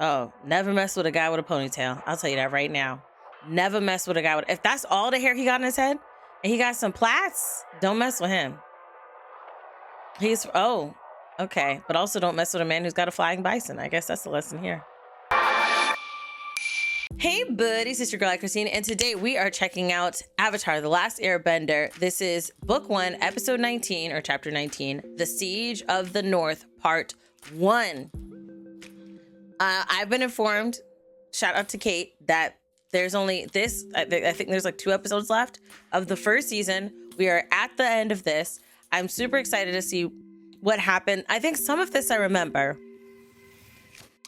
Oh, never mess with a guy with a ponytail. I'll tell you that right now. Never mess with a guy with, if that's all the hair he got in his head and he got some plaits, don't mess with him. He's, oh, okay. But also don't mess with a man who's got a flying bison. I guess that's the lesson here. Hey buddies, it's your girl AyChristene, and today we are checking out Avatar: The Last Airbender. This is book 1, episode 19, or chapter 19, The Siege of the North, part 1. I've been informed, shout out to Kate, that there's only this, I think there's like 2 episodes left of the first season. We are at the end of this. I'm super excited to see what happened. I think some of this I remember.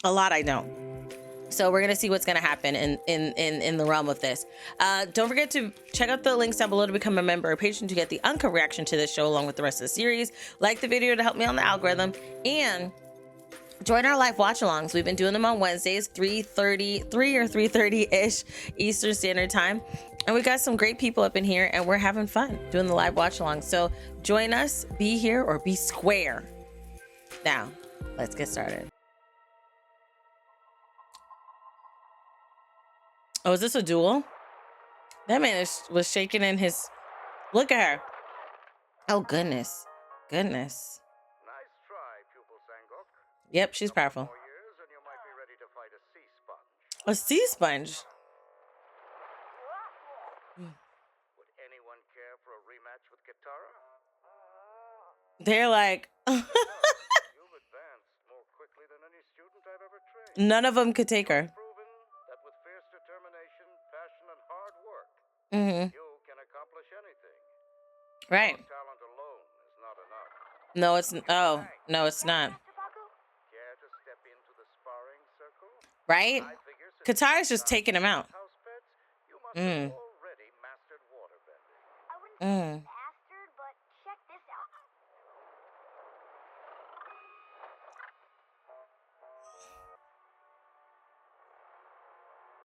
A lot I don't. So we're going to see what's going to happen in the realm of this. Don't forget to check out the links down below to become a member or patron to get the uncut reaction to this show along with the rest of the series. Like the video to help me on the algorithm. And join our live watch-alongs. We've been doing them on Wednesdays, 3:30 or 3:30-ish Eastern Standard Time. And we got some great people up in here, and we're having fun doing the live watch-alongs. So join us, be here, or be square. Now, let's get started. Oh, is this a duel? That man was shaking in his... Look at her. Oh, goodness. Goodness. Nice try, pupil Sangok. Yep, she's powerful. More years and you might be ready to fight a sea sponge. A sea sponge? Would anyone care for a rematch with Katara? They're like... You've advanced more quickly than any student I've ever trained. None of them could take her. Proven that with fierce determination, passion, and hard work, Mm-hmm. you can accomplish anything. Right. Talent alone is not enough. No, it's... Oh, no, it's not. Care to step into the sparring circle? Right? I figure since Katara's just taking him out. house pets, you must have already mastered waterbending. I wouldn't say Mm. mastered, but check this out.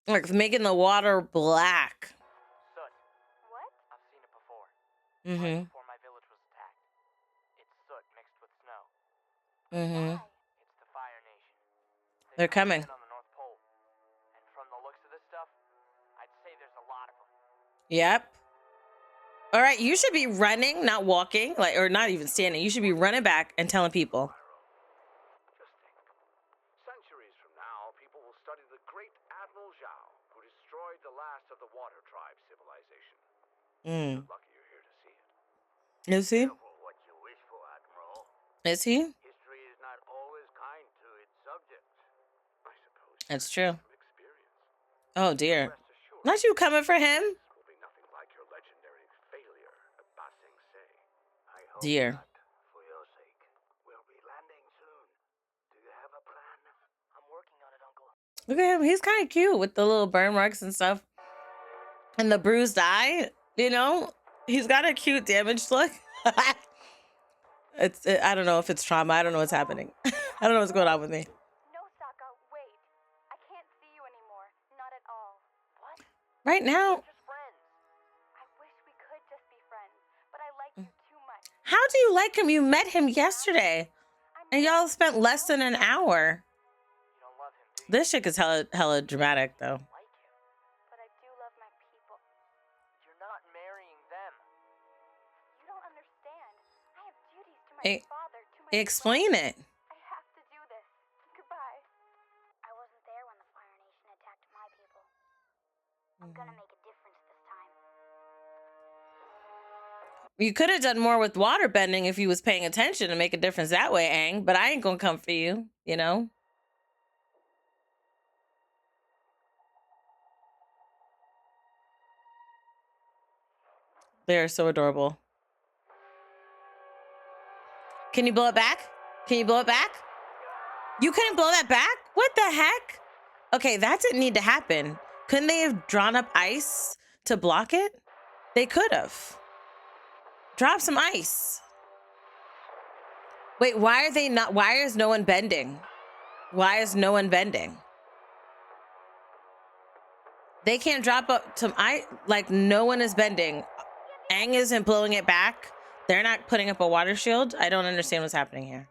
Like making the water black. Soot. What? I've seen it before. Mm-hmm. Right before my village was attacked. It's soot mixed with snow. Mm-hmm. It's the Fire Nation. They're coming. On the North Pole. And from the looks of this stuff, I'd say there's a lot of them. Yep. All right, you should be running, not walking, like, or not even standing. You should be running back and telling people. Just think. Centuries from now, people will study the great Admiral Zhao, who destroyed the last of the Water Tribe civilization. Mm. Lucky you're here to see it. Is he? Careful what you wish for, Admiral. Is he? History is not always kind to its subjects. I suppose. That's true. From experience. Oh, dear. Rest assured, Not you coming for him? this will be nothing like your legendary failure at Ba Sing Se. I hope Dear. not, for your sake. We'll be landing soon. Do you have a plan? I'm working on it, Uncle. Look at him. He's kind of cute with the little burn marks and stuff. And the bruised eye, you know? He's got a cute damaged look. I don't know if it's trauma. I don't know what's happening. I don't know what's going on with me. No, Sokka, wait. I can't see you anymore. Not at all. What? Right now, Just friends. I wish we could just be friends, but I like you too much. how do you like him? You met him yesterday. And y'all spent less than an hour. You don't love him, do you? This chick is hella dramatic, though. Like him. But I do love my people. You're not marrying them. You don't understand. I have duties to my Hey, father, to my Explain it. I have to do this. Goodbye. I wasn't there when the Fire Nation attacked my people. I'm gonna make a difference this time. You could have done more with water bending if you was paying attention and make a difference that way, Aang. But I ain't gonna come for you, you know? They're so adorable. Can you blow it back? Can you blow it back? You couldn't blow that back? What the heck? Okay, that didn't need to happen. Couldn't they have drawn up ice to block it? They could have. Drop some ice. Wait, why are they not? Why is no one bending? Why is no one bending? They can't drop up to like no one is bending. Aang isn't blowing it back. They're not putting up a water shield. I don't understand what's happening here.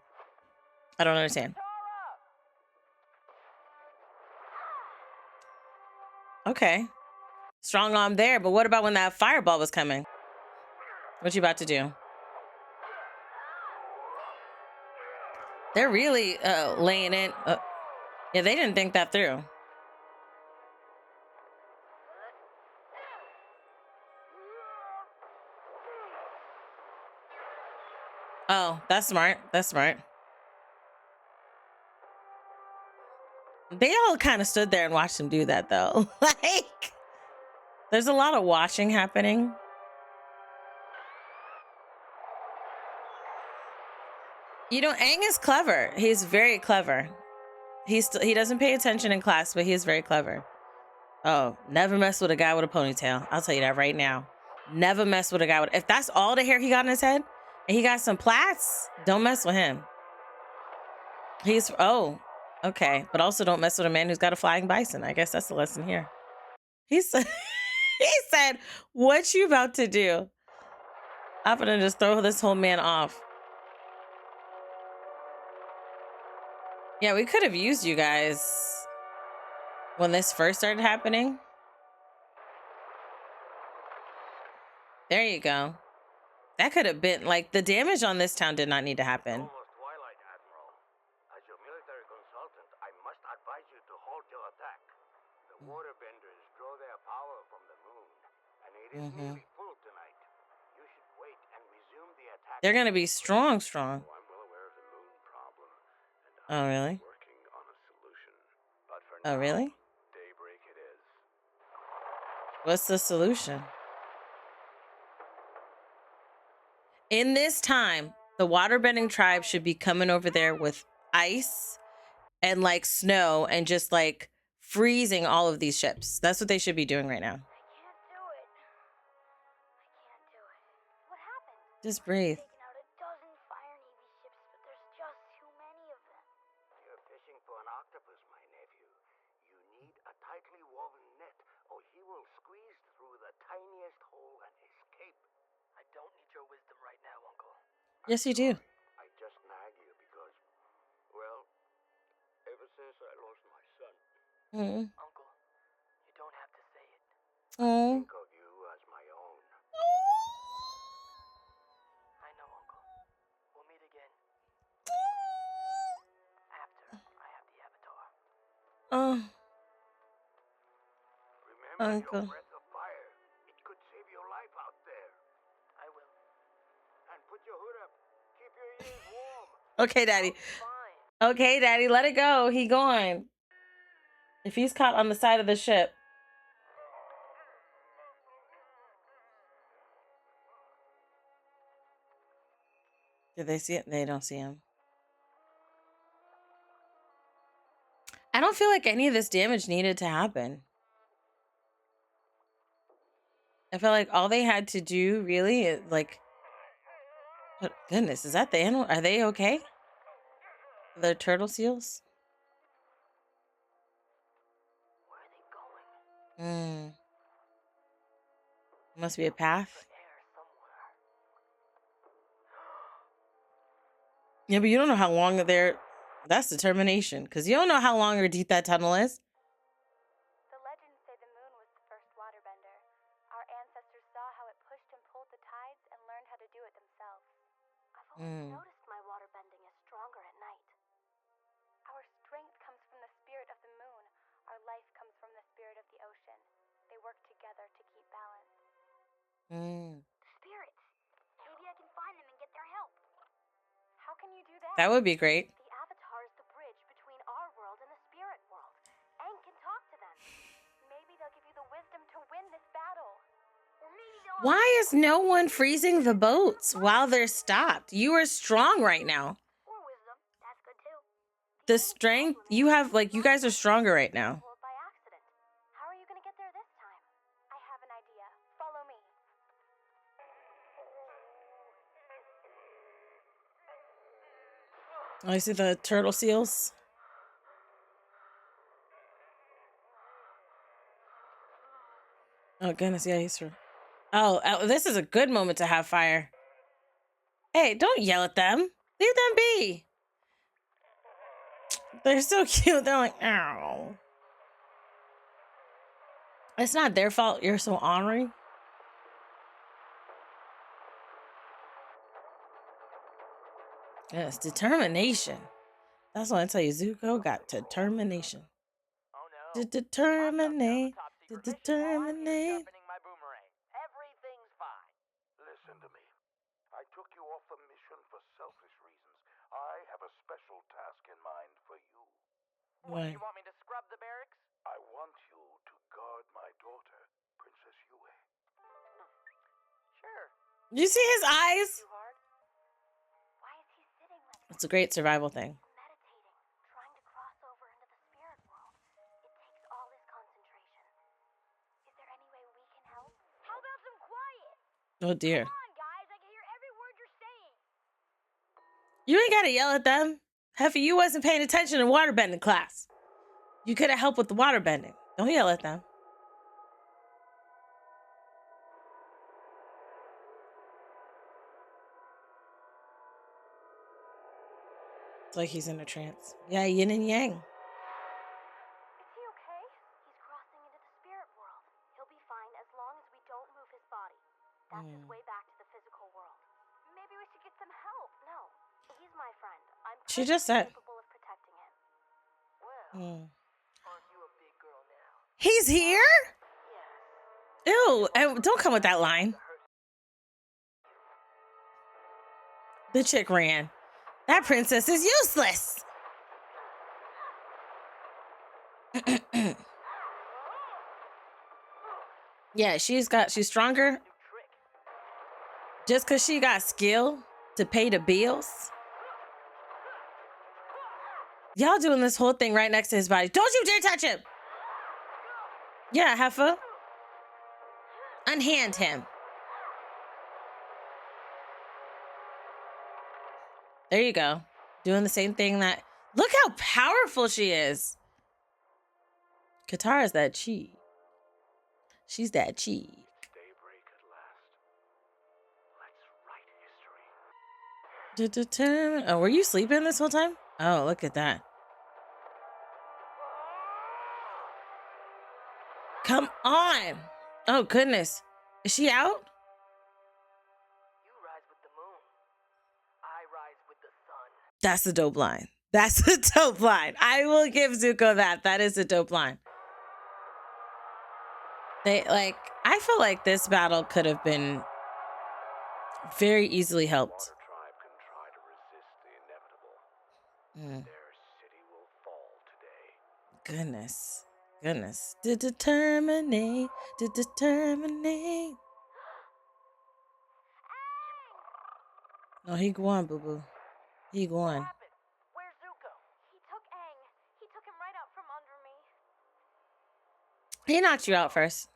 I don't understand. Okay. Strong arm there, but what about when that fireball was coming? What you about to do? They're really laying in. Yeah, they didn't think that through. Oh, that's smart. That's smart. They all kind of stood there and watched him do that, though. Like, there's a lot of watching happening. You know, Aang is clever. He's very clever. He doesn't pay attention in class, but he is very clever. Oh, never mess with a guy with a ponytail. I'll tell you that right now. Never mess with a guy with... If that's all the hair he got in his head, and he got some plaits, don't mess with him. He's... Oh, okay. But also don't mess with a man who's got a flying bison. I guess that's the lesson here. He said, he said, what you about to do? I'm gonna just throw this whole man off. Yeah, we could have used you guys when this first started happening. There you go. That could have been, like, the damage on this town did not need to happen. Almost twilight, Admiral. As your military consultant, I must advise you to halt your attack. The waterbenders draw their power from the moon, and it is nearly full tonight. You should wait and resume the attack. They're gonna be strong. Oh, I'm well aware of the moon problem, and Oh, really? working on a solution. But for Oh, now, really? daybreak it is. What's the solution? In this time, the waterbending tribe should be coming over there with ice and like snow and just like freezing all of these ships. That's what they should be doing right now. I can't do it. I can't do it. What happened? Just breathe. Taken out a dozen Fire Navy ships, but there's just too many of them. You're fishing for an octopus, my nephew. You need a tightly woven net, or he will squeeze through the tiniest hole and escape. I don't need your wisdom right now, Uncle. Yes, you do. I just nag you because, well, ever since I lost my son, Mm. Uncle, you don't have to say it. Oh. think of you as my own. I know, Uncle. We'll meet again. After I have the Avatar. Oh, Remember Uncle. your breath of fire. It could save your life out there. I will. And put your hood up. Keep your ears warm. Okay, Daddy. Fine. Okay, Daddy, let it go. He gone. If he's caught on the side of the ship. Did they see it? They don't see him. I don't feel like any of this damage needed to happen. I felt like all they had to do really is like, oh, goodness, is that the animal? Are they okay? The turtle seals? Where are they going? Must be a path. Air somewhere. Yeah, but you don't know how long they're... That's determination, because you don't know how long or deep that tunnel is. The legends say the moon was the first waterbender. Our ancestors saw how it pushed and pulled the tides and learned how to do it themselves. I've always noticed my waterbending is stronger at night. Our strength comes from the spirit of the moon. Our life comes from the spirit of the ocean. They work together to keep balance. Spirits! Maybe I can find them and get their help. How can you do that? That would be great. The Avatar is the bridge between our world and the spirit world. Aang can talk to them. Maybe they'll give you the wisdom to win this battle. Or maybe they'll... Why is no one freezing the boats while they're stopped? You are strong right now. Or wisdom. That's good too. The strength you have, like, you guys are stronger right now. World by accident. How are you going to get there this time? I have an idea. Follow me. Oh, you see the turtle seals? Oh, goodness, yeah, he's true. Oh, this is a good moment to have fire. Hey, don't yell at them. Leave them be. They're so cute. They're like, ow. It's not their fault you're so ornery. Yes, determination. That's what I tell you. Zuko got determination. Oh no. To determinate. Top To secret mission while I'm determinate. sharpening my boomerang. Everything's fine. Listen to me. I took you off the mission for selfish reasons. I have a special task in mind for you. What? You want me to scrub the barracks? I want you to guard my daughter, Princess Yue. Sure. You see his eyes? Too hard? Why is he sitting like It's a great survival thing. meditating, trying to cross over into the spirit world? It takes all his concentration. Is there any way we can help? How about some quiet? Oh dear. Come on, guys. I can hear every word you're saying. You ain't gotta yell at them. Heffy, you wasn't paying attention in waterbending class. You could have helped with the waterbending. Don't yell at them. It's like he's in a trance. Yeah, yin and yang. Is he okay? He's crossing into the spirit world. He'll be fine as long as we don't move his body. That's his way back to the physical world. Maybe we should get some help. No, he's my friend. I'm She just said. capable of protecting him. Well, aren't you a big girl now? He's here? Yes. Ew, don't come with that line. The chick ran. That princess is useless. Yeah, she's stronger. New trick. Just because she got skill to pay the bills. Y'all doing this whole thing right next to his body. Don't you dare touch him. Yeah, Heffa. Unhand him. There you go. Doing the same thing that... Look how powerful she is. Katara's that chi. She's that chi. Daybreak at last. Let's write history. To determine... Oh, were you sleeping this whole time? Oh, look at that. Come on. Oh, goodness. Is she out? You rise with the moon. I rise with the sun. That's a dope line. That's a dope line. I will give Zuko that. That is a dope line. I feel like this battle could have been very easily helped. Water tribe can try to resist the inevitable. Their city will fall today. Goodness. To determinate. No, he going, boo-boo. He going. What happened? Where's Zuko? He took Aang. He took him right out from under me. He knocked you out first.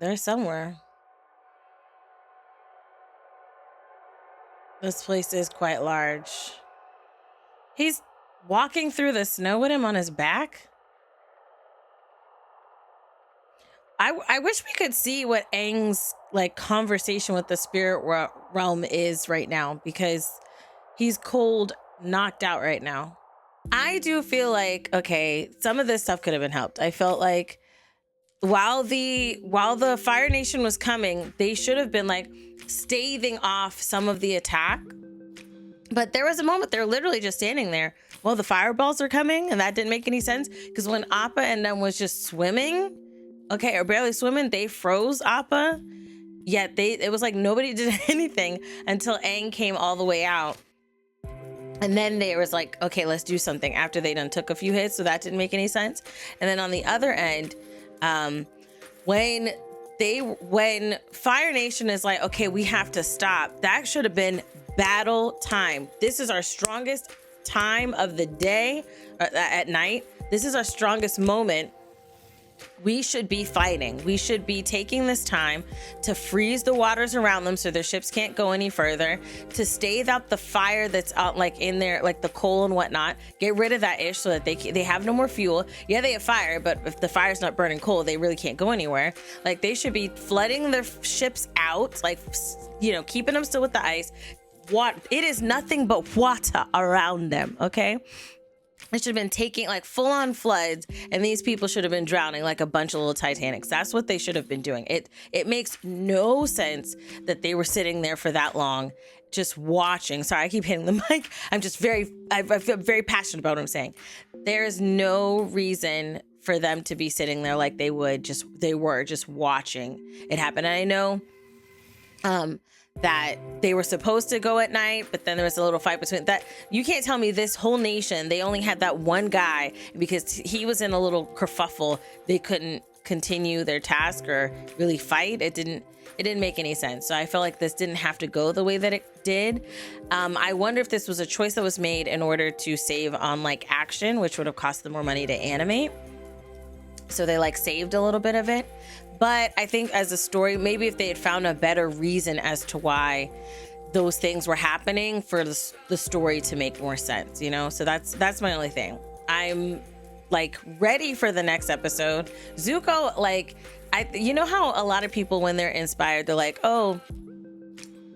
They're somewhere. This place is quite large. He's walking through the snow with him on his back. I wish we could see what Aang's conversation with the spirit realm is right now, because he's cold, knocked out right now. I do feel like, okay, some of this stuff could have been helped. I felt like while the Fire Nation was coming, they should have been staving off some of the attack. But there was a moment they're literally just standing there while the fireballs are coming, and that didn't make any sense, because when Appa and them was just swimming, okay, or barely swimming, they froze Appa. Yet it was like nobody did anything until Aang came all the way out. And then they was like, okay, let's do something after they done took a few hits. So that didn't make any sense. And then on the other end, when Fire Nation is like, okay, we have to stop, that should have been battle time. This is our strongest time of the day, at night. This is our strongest moment. We should be fighting. We should be taking this time to freeze the waters around them so their ships can't go any further, to stave out the fire that's out in there, the coal and whatnot. Get rid of that ish so that they have no more fuel. Yeah, they have fire, but if the fire's not burning coal, they really can't go anywhere. They should be flooding their ships out, keeping them still with the ice. It is nothing but water around them, okay? It should have been taking like full on floods, and these people should have been drowning like a bunch of little Titanics. That's what they should have been doing. It makes no sense that they were sitting there for that long just watching. Sorry, I keep hitting the mic. I'm just I feel very passionate about what I'm saying. There is no reason for them to be sitting there like they were just watching it happen. And I know that they were supposed to go at night, but then there was a little fight between that. You can't tell me this whole nation, they only had that one guy, because he was in a little kerfuffle, they couldn't continue their task or really fight. It didn't make any sense. So I felt like this didn't have to go the way that it did. I wonder if this was a choice that was made in order to save on like action, which would have cost them more money to animate. So they like saved a little bit of it. But I think as a story, maybe if they had found a better reason as to why those things were happening for the story to make more sense, you know? So that's my only thing. I'm like ready for the next episode. Zuko, like, you know how a lot of people, when they're inspired, they're like, oh,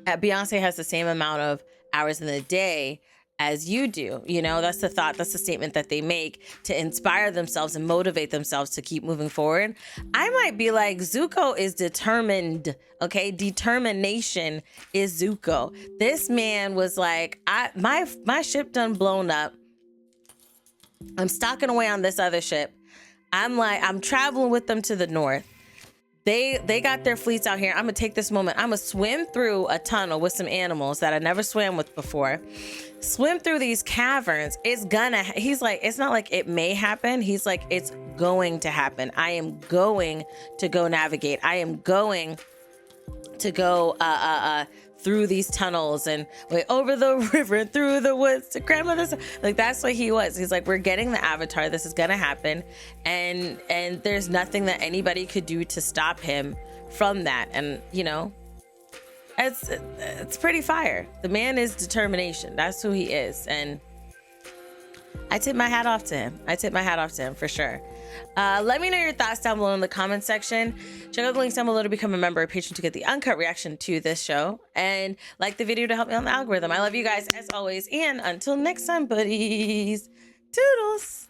Beyonce has the same amount of hours in the day as you do. You know, that's the thought, that's the statement that they make to inspire themselves and motivate themselves to keep moving forward. I might be like, Zuko is determined, okay? Determination is Zuko. This man was like, my ship done blown up. I'm stocking away on this other ship. I'm traveling with them to the north. They got their fleets out here. I'm gonna take this moment. I'm gonna swim through a tunnel with some animals that I never swam with before. Swim through these caverns. He's like, it's not like it may happen. He's like, it's going to happen. I am going to go navigate. I am going to go through these tunnels and over the river and through the woods to grandmother's. Like, that's what he was. He's like, we're getting the Avatar. This is gonna happen, and there's nothing that anybody could do to stop him from that. And you know, it's pretty fire. The man is determination. That's who he is, and I tip my hat off to him. For sure. Let me know your thoughts down below in the comment section. Check out the links down below to become a member or patron to get the uncut reaction to this show. And like the video to help me on the algorithm. I love you guys as always. And until next time, buddies. Toodles.